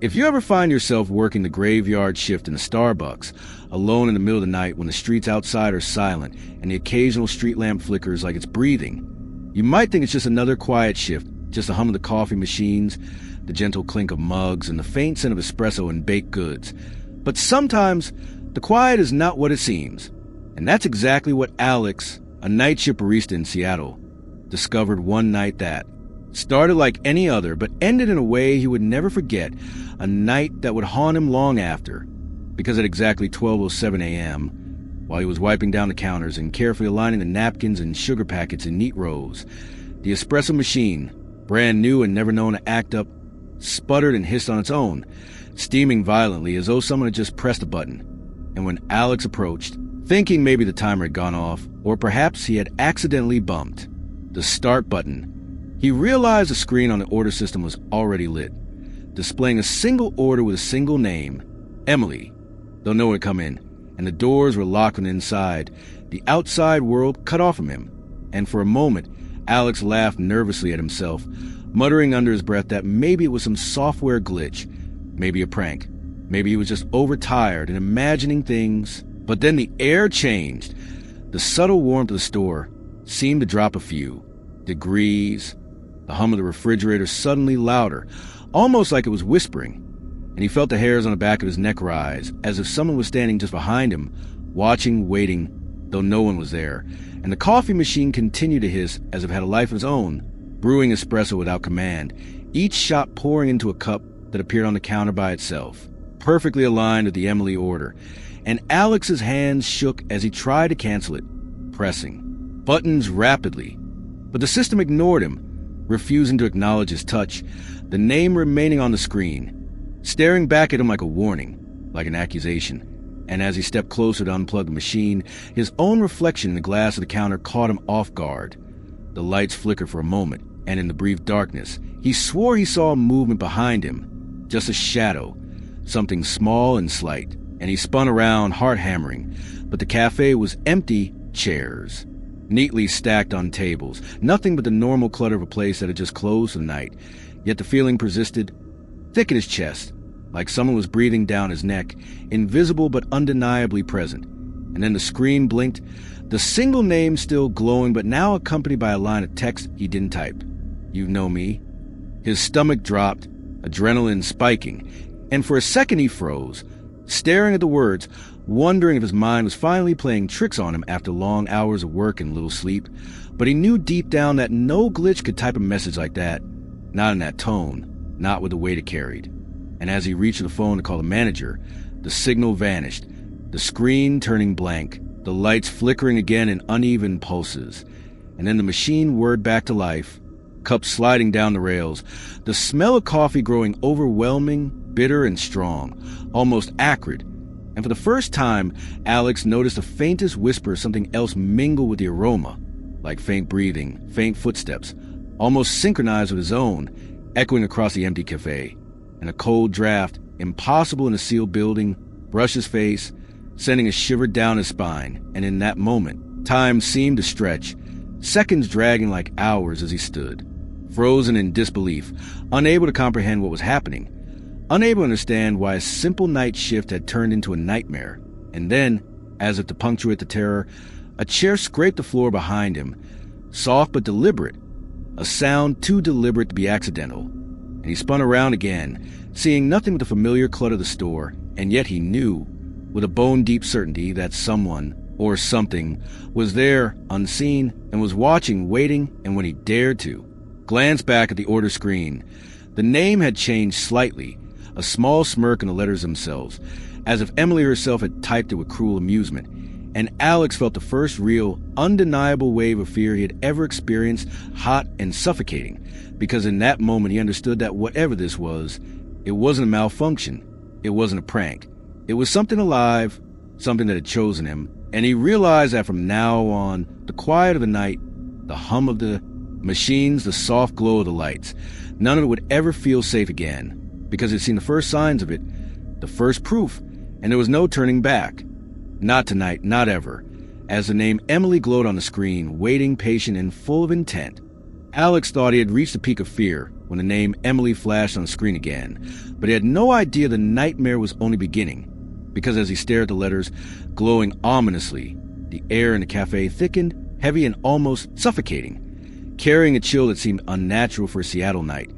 If you ever find yourself working the graveyard shift in a Starbucks, alone in the middle of the night when the streets outside are silent and the occasional street lamp flickers like it's breathing, you might think it's just another quiet shift, just the hum of the coffee machines, the gentle clink of mugs, and the faint scent of espresso and baked goods. But sometimes, the quiet is not what it seems. And that's exactly what Alex, a night shift barista in Seattle, discovered one night that started like any other, but ended in a way he would never forget, a night that would haunt him long after. Because at exactly 12:07 a.m., while he was wiping down the counters and carefully aligning the napkins and sugar packets in neat rows, the espresso machine, brand new and never known to act up, sputtered and hissed on its own, steaming violently as though someone had just pressed a button. And when Alex approached, thinking maybe the timer had gone off, or perhaps he had accidentally bumped the start button, he realized the screen on the order system was already lit, displaying a single order with a single name, Emily, though no one had come in, and the doors were locked from the inside, the outside world cut off from him. And for a moment, Alex laughed nervously at himself, muttering under his breath that maybe it was some software glitch, maybe a prank, maybe he was just overtired and imagining things. But then the air changed. The subtle warmth of the store seemed to drop a few degrees. The hum of the refrigerator suddenly louder, almost like it was whispering, and he felt the hairs on the back of his neck rise, as if someone was standing just behind him, watching, waiting, though no one was there. And the coffee machine continued to hiss as if it had a life of its own, brewing espresso without command, each shot pouring into a cup that appeared on the counter by itself, perfectly aligned with the Emily order. And Alex's hands shook as he tried to cancel it, pressing buttons rapidly. But the system ignored him, refusing to acknowledge his touch, the name remaining on the screen, staring back at him like a warning, like an accusation. And as he stepped closer to unplug the machine, his own reflection in the glass of the counter caught him off guard. The lights flickered for a moment, and in the brief darkness, he swore he saw a movement behind him, just a shadow, something small and slight, and he spun around, heart hammering. But the cafe was empty, chairs, neatly stacked on tables, nothing but the normal clutter of a place that had just closed for the night. Yet the feeling persisted, thick in his chest, like someone was breathing down his neck, invisible but undeniably present. And then the screen blinked, the single name still glowing, but now accompanied by a line of text he didn't type. "You know me?" His stomach dropped, adrenaline spiking, and for a second he froze, staring at the words, wondering if his mind was finally playing tricks on him after long hours of work and little sleep. But he knew deep down that no glitch could type a message like that, not in that tone, not with the weight it carried. And as he reached for the phone to call the manager, the signal vanished, the screen turning blank, the lights flickering again in uneven pulses. And then the machine whirred back to life, cups sliding down the rails, the smell of coffee growing overwhelming, bitter and strong, almost acrid. And for the first time, Alex noticed the faintest whisper of something else mingle with the aroma, like faint breathing, faint footsteps, almost synchronized with his own, echoing across the empty cafe. And a cold draft, impossible in a sealed building, brushed his face, sending a shiver down his spine. And in that moment, time seemed to stretch, seconds dragging like hours as he stood, frozen in disbelief, unable to comprehend what was happening, unable to understand why a simple night shift had turned into a nightmare. And then, as if to punctuate the terror, a chair scraped the floor behind him, soft but deliberate, a sound too deliberate to be accidental. And he spun around again, seeing nothing but the familiar clutter of the store, and yet he knew, with a bone-deep certainty, that someone, or something, was there, unseen, and was watching, waiting, and when he dared to glance back at the order screen, the name had changed slightly, a small smirk in the letters themselves, as if Emily herself had typed it with cruel amusement. And Alex felt the first real, undeniable wave of fear he had ever experienced, hot and suffocating, because in that moment he understood that whatever this was, it wasn't a malfunction, it wasn't a prank, it was something alive, something that had chosen him. And he realized that from now on, the quiet of the night, the hum of the machines, the soft glow of the lights, none of it would ever feel safe again, because he'd seen the first signs of it, the first proof, and there was no turning back. Not tonight, not ever, as the name Emily glowed on the screen, waiting, patient, and full of intent. Alex thought he had reached the peak of fear when the name Emily flashed on the screen again, but he had no idea the nightmare was only beginning, because as he stared at the letters glowing ominously, the air in the cafe thickened, heavy and almost suffocating, carrying a chill that seemed unnatural for a Seattle night,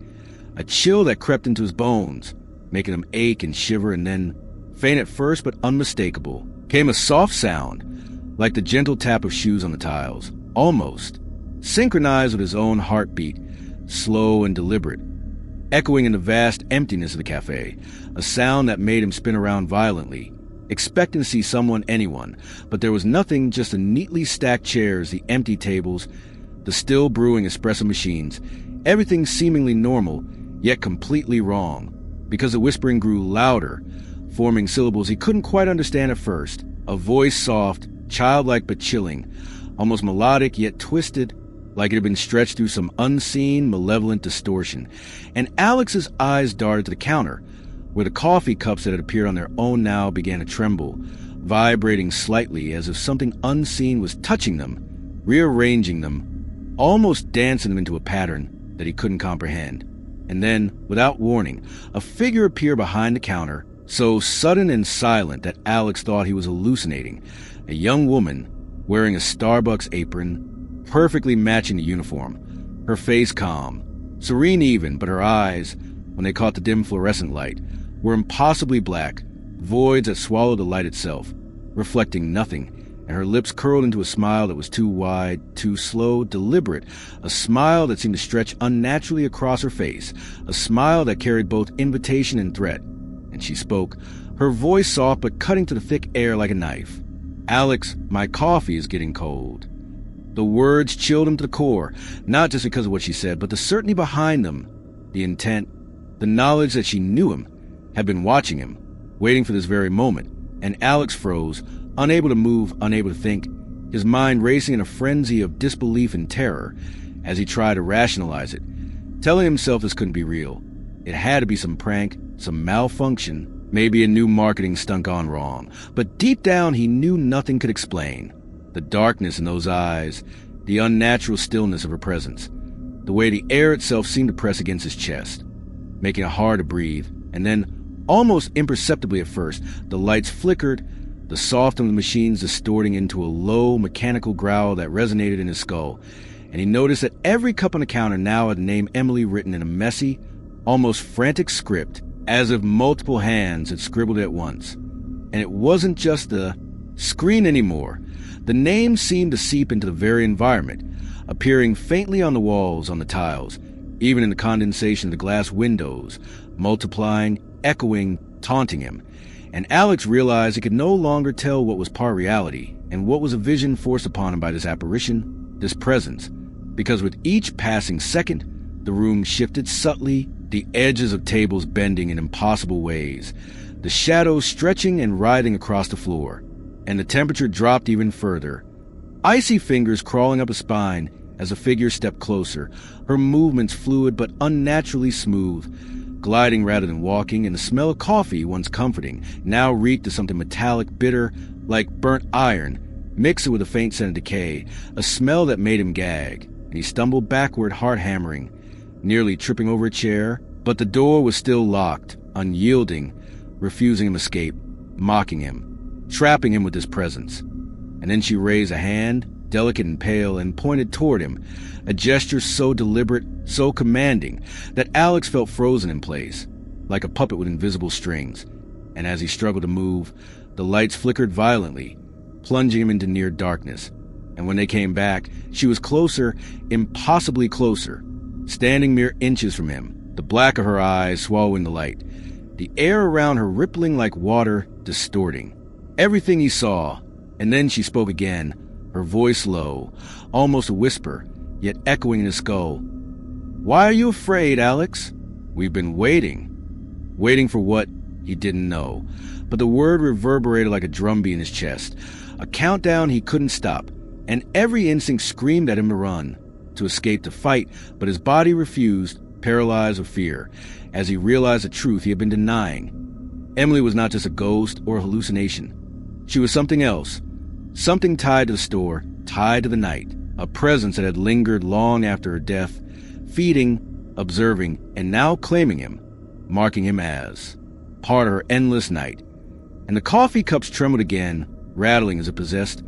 a chill that crept into his bones, making him ache and shiver, and then, faint at first but unmistakable, came a soft sound, like the gentle tap of shoes on the tiles, almost synchronized with his own heartbeat, slow and deliberate, echoing in the vast emptiness of the cafe, a sound that made him spin around violently, expecting to see anyone, but there was nothing, just the neatly stacked chairs, the empty tables, the still brewing espresso machines, everything seemingly normal, yet completely wrong, because the whispering grew louder, forming syllables he couldn't quite understand at first, a voice soft, childlike but chilling, almost melodic yet twisted, like it had been stretched through some unseen, malevolent distortion. And Alex's eyes darted to the counter, where the coffee cups that had appeared on their own now began to tremble, vibrating slightly as if something unseen was touching them, rearranging them, almost dancing them into a pattern that he couldn't comprehend. And then, without warning, a figure appeared behind the counter, so sudden and silent that Alex thought he was hallucinating, a young woman wearing a Starbucks apron, perfectly matching the uniform, her face calm, serene even, but her eyes, when they caught the dim fluorescent light, were impossibly black, voids that swallowed the light itself, reflecting nothing, and her lips curled into a smile that was too wide, too slow, deliberate, a smile that seemed to stretch unnaturally across her face, a smile that carried both invitation and threat. And she spoke, her voice soft but cutting to the thick air like a knife. "Alex, my coffee is getting cold." The words chilled him to the core, not just because of what she said, but the certainty behind them, the intent, the knowledge that she knew him, had been watching him, waiting for this very moment. And Alex froze, unable to move, unable to think, his mind racing in a frenzy of disbelief and terror as he tried to rationalize it, telling himself this couldn't be real. It had to be some prank, some malfunction, maybe a new marketing stunt gone wrong. But deep down he knew nothing could explain. The darkness in those eyes, the unnatural stillness of her presence, the way the air itself seemed to press against his chest, making it hard to breathe. And then, almost imperceptibly at first, the lights flickered, the soft of the machines distorting into a low, mechanical growl that resonated in his skull, and he noticed that every cup on the counter now had the name Emily written in a messy, almost frantic script, as if multiple hands had scribbled it at once. And it wasn't just the screen anymore. The name seemed to seep into the very environment, appearing faintly on the walls, on the tiles, even in the condensation of the glass windows, multiplying, echoing, taunting him. And Alex realized he could no longer tell what was part reality and what was a vision forced upon him by this apparition, this presence, because with each passing second, the room shifted subtly, the edges of tables bending in impossible ways, the shadows stretching and writhing across the floor, and the temperature dropped even further. Icy fingers crawling up his spine as the figure stepped closer, her movements fluid but unnaturally smooth, gliding rather than walking, and the smell of coffee, once comforting, now reeked of something metallic, bitter, like burnt iron, mixed with a faint scent of decay, a smell that made him gag, and he stumbled backward, heart hammering, nearly tripping over a chair, but the door was still locked, unyielding, refusing him escape, mocking him, trapping him with his presence. And then she raised a hand, delicate and pale, and pointed toward him, a gesture so deliberate, so commanding, that Alex felt frozen in place, like a puppet with invisible strings. And as he struggled to move, the lights flickered violently, plunging him into near darkness. And when they came back, she was closer, impossibly closer, standing mere inches from him, the black of her eyes swallowing the light, the air around her rippling like water, distorting everything he saw. And then she spoke again, her voice low, almost a whisper, yet echoing in his skull. "Why are you afraid, Alex? We've been waiting." Waiting for what? He didn't know. But the word reverberated like a drumbeat in his chest, a countdown he couldn't stop, and every instinct screamed at him to run, to escape, to fight, but his body refused, paralyzed with fear, as he realized the truth he had been denying. Emily was not just a ghost or a hallucination. She was something else, something tied to the store, tied to the night, a presence that had lingered long after her death, feeding, observing, and now claiming him, marking him as part of her endless night. And the coffee cups trembled again, rattling as if possessed,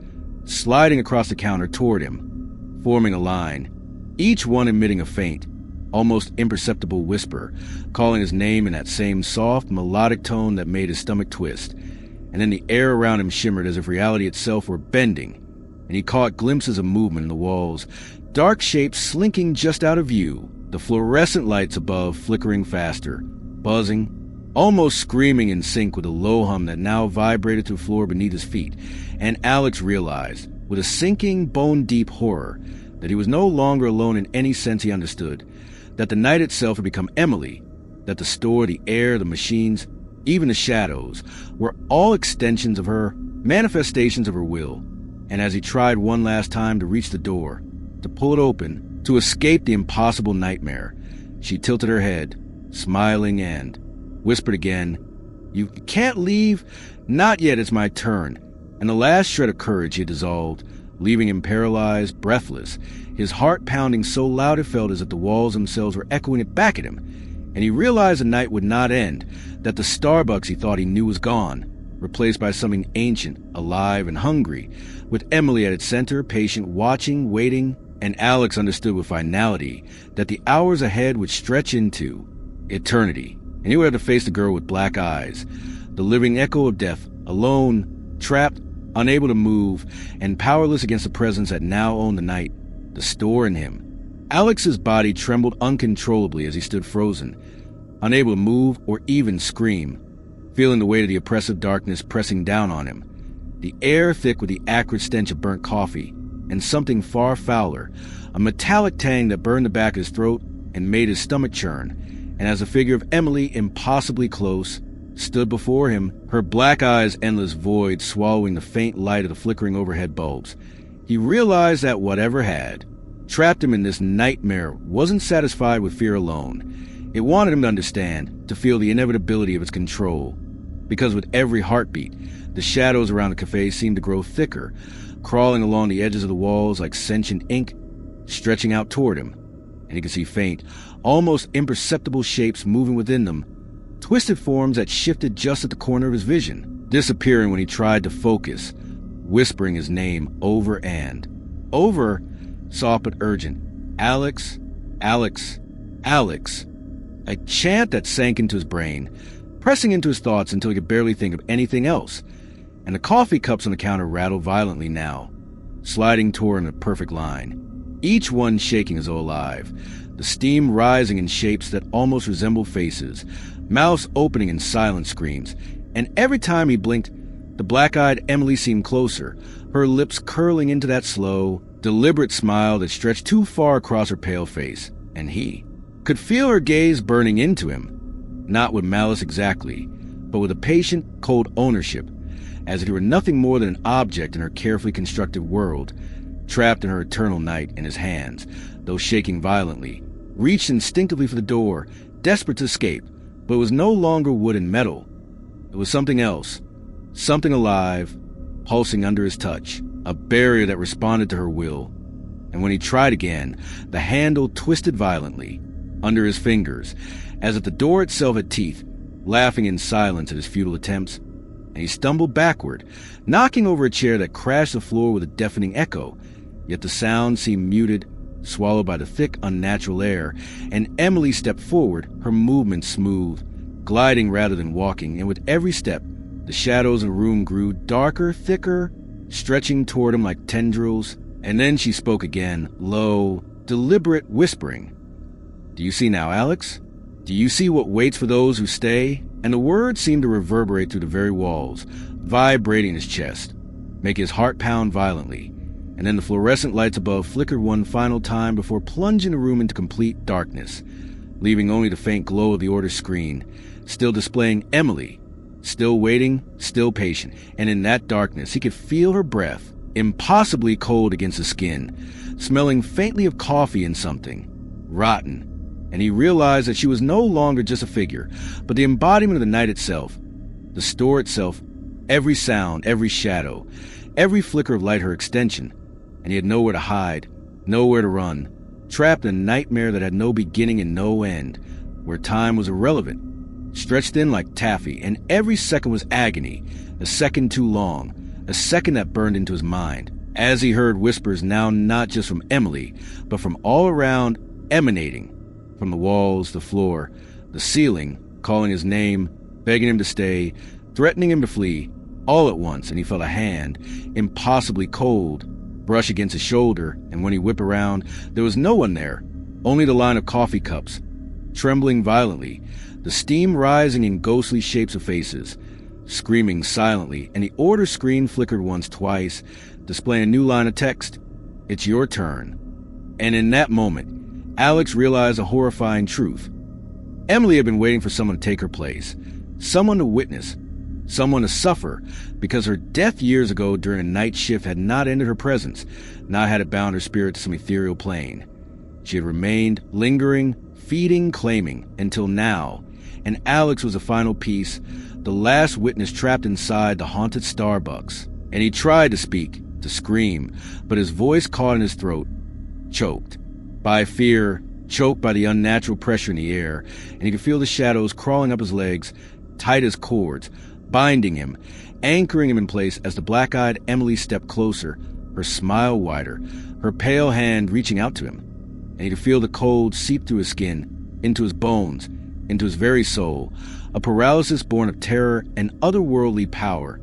sliding across the counter toward him, forming a line, each one emitting a faint, almost imperceptible whisper, calling his name in that same soft, melodic tone that made his stomach twist. And then the air around him shimmered as if reality itself were bending, and he caught glimpses of movement in the walls, dark shapes slinking just out of view, the fluorescent lights above flickering faster, buzzing, almost screaming in sync with the low hum that now vibrated through the floor beneath his feet. And Alex realized, with a sinking, bone-deep horror, that he was no longer alone in any sense he understood, that the night itself had become Emily, that the store, the air, the machines, even the shadows, were all extensions of her, manifestations of her will. And as he tried one last time to reach the door, to pull it open, to escape the impossible nightmare, she tilted her head, smiling, and whispered again, "You can't leave? Not yet, it's my turn." And the last shred of courage he had dissolved, leaving him paralyzed, breathless, his heart pounding so loud it felt as if the walls themselves were echoing it back at him. And he realized the night would not end, that the Starbucks he thought he knew was gone, replaced by something ancient, alive, and hungry, with Emily at its center, patient, watching, waiting. And Alex understood with finality that the hours ahead would stretch into eternity, and he would have to face the girl with black eyes, the living echo of death, alone, trapped, unable to move, and powerless against the presence that now owned the night, the store in him. Alex's body trembled uncontrollably as he stood frozen, unable to move or even scream, feeling the weight of the oppressive darkness pressing down on him, the air thick with the acrid stench of burnt coffee, and something far fouler, a metallic tang that burned the back of his throat and made his stomach churn. And as the figure of Emily, impossibly close, stood before him, her black eyes endless void swallowing the faint light of the flickering overhead bulbs, he realized that whatever had trapped him in this nightmare wasn't satisfied with fear alone. It wanted him to understand, to feel the inevitability of its control. Because with every heartbeat, the shadows around the cafe seemed to grow thicker, crawling along the edges of the walls like sentient ink, stretching out toward him. And he could see faint, almost imperceptible shapes moving within them, twisted forms that shifted just at the corner of his vision, disappearing when he tried to focus, whispering his name over and over, soft but urgent. Alex, Alex, Alex. A chant that sank into his brain, pressing into his thoughts until he could barely think of anything else. And the coffee cups on the counter rattled violently now, sliding toward him in a perfect line, each one shaking as though alive, the steam rising in shapes that almost resembled faces, mouths opening in silent screams. And every time he blinked, the black-eyed Emily seemed closer, her lips curling into that slow, deliberate smile that stretched too far across her pale face. And he could feel her gaze burning into him, not with malice exactly, but with a patient, cold ownership, as if he were nothing more than an object in her carefully constructed world, trapped in her eternal night. In his hands, though shaking violently, reached instinctively for the door, desperate to escape, but it was no longer wood and metal. It was something else, something alive, pulsing under his touch, a barrier that responded to her will. And when he tried again, the handle twisted violently under his fingers, as if the door itself had teeth, laughing in silence at his futile attempts. And he stumbled backward, knocking over a chair that crashed the floor with a deafening echo, yet the sound seemed muted, swallowed by the thick, unnatural air, and Emily stepped forward, her movements smooth, gliding rather than walking, and with every step, the shadows in the room grew darker, thicker, stretching toward him like tendrils. And then she spoke again, low, deliberate whispering. "Do you see now, Alex? Do you see what waits for those who stay?" And the words seemed to reverberate through the very walls, vibrating in his chest, making his heart pound violently. And then the fluorescent lights above flickered one final time before plunging the room into complete darkness, leaving only the faint glow of the order screen, still displaying Emily, still waiting, still patient. And in that darkness, he could feel her breath, impossibly cold against the skin, smelling faintly of coffee and something rotten. And he realized that she was no longer just a figure, but the embodiment of the night itself, the store itself, every sound, every shadow, every flicker of light her extension. And he had nowhere to hide, Nowhere to run, trapped in a nightmare that had no beginning and no end, where time was irrelevant, stretched thin like taffy, and every second was agony, a second too long, a second that burned into his mind, as he heard whispers now not just from Emily, but from all around, emanating from the walls, the floor, the ceiling, calling his name, begging him to stay, threatening him to flee, all at once, and he felt a hand, impossibly cold, brush against his shoulder, and when he whipped around, there was no one there, only the line of coffee cups, trembling violently, the steam rising in ghostly shapes of faces, screaming silently, and the order screen flickered once, twice, displaying a new line of text, "It's your turn." And in that moment, Alex realized a horrifying truth. Emily had been waiting for someone to take her place, someone to witness, someone to suffer, because her death years ago during a night shift had not ended her presence, not had it bound her spirit to some ethereal plane. She had remained, lingering, feeding, claiming, until now, and Alex was the final piece, the last witness trapped inside the haunted Starbucks. And he tried to speak, to scream, but his voice caught in his throat, choked by fear, choked by the unnatural pressure in the air, and he could feel the shadows crawling up his legs, tight as cords, binding him, anchoring him in place as the black-eyed Emily stepped closer, her smile wider, her pale hand reaching out to him. And he could feel the cold seep through his skin, into his bones, into his very soul, a paralysis born of terror and otherworldly power.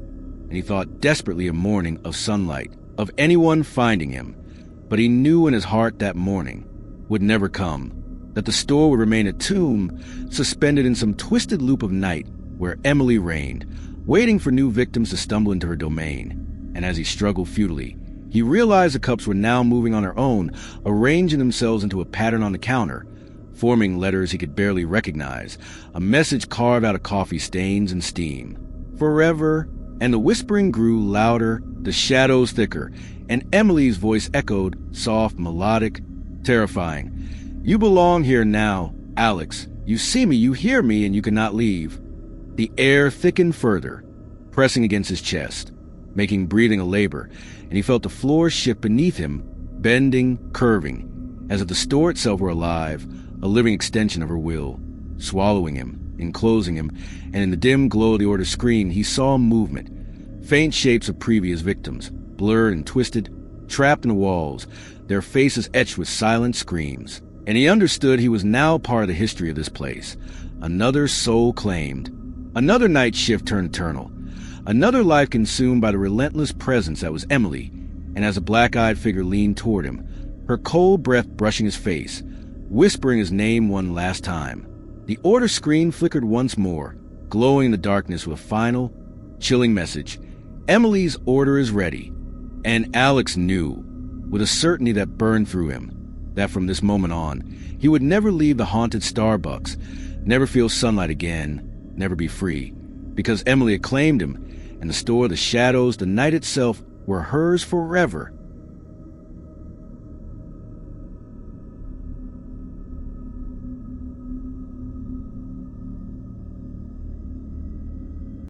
And he thought desperately of morning, of sunlight, of anyone finding him. But he knew in his heart that morning would never come, that the store would remain a tomb, suspended in some twisted loop of night where Emily reigned, waiting for new victims to stumble into her domain. And as he struggled futilely, he realized the cups were now moving on their own, arranging themselves into a pattern on the counter, forming letters he could barely recognize, a message carved out of coffee stains and steam. Forever, and the whispering grew louder, the shadows thicker, and Emily's voice echoed, soft, melodic, terrifying. "You belong here now, Alex. You see me, you hear me, and you cannot leave." The air thickened further, pressing against his chest, making breathing a labor, and he felt the floor shift beneath him, bending, curving, as if the store itself were alive, a living extension of her will, swallowing him, enclosing him, and in the dim glow of the order screen he saw movement, faint shapes of previous victims, blurred and twisted, trapped in the walls, their faces etched with silent screams. And he understood he was now part of the history of this place, another soul claimed, another night shift turned eternal, another life consumed by the relentless presence that was Emily. And as a black-eyed figure leaned toward him, her cold breath brushing his face, whispering his name one last time, the order screen flickered once more, glowing in the darkness with a final, chilling message. Emily's order is ready. And Alex knew, with a certainty that burned through him, that from this moment on, he would never leave the haunted Starbucks, never feel sunlight again, never be free, because Emily had claimed him, and the store, the shadows, the night itself were hers forever.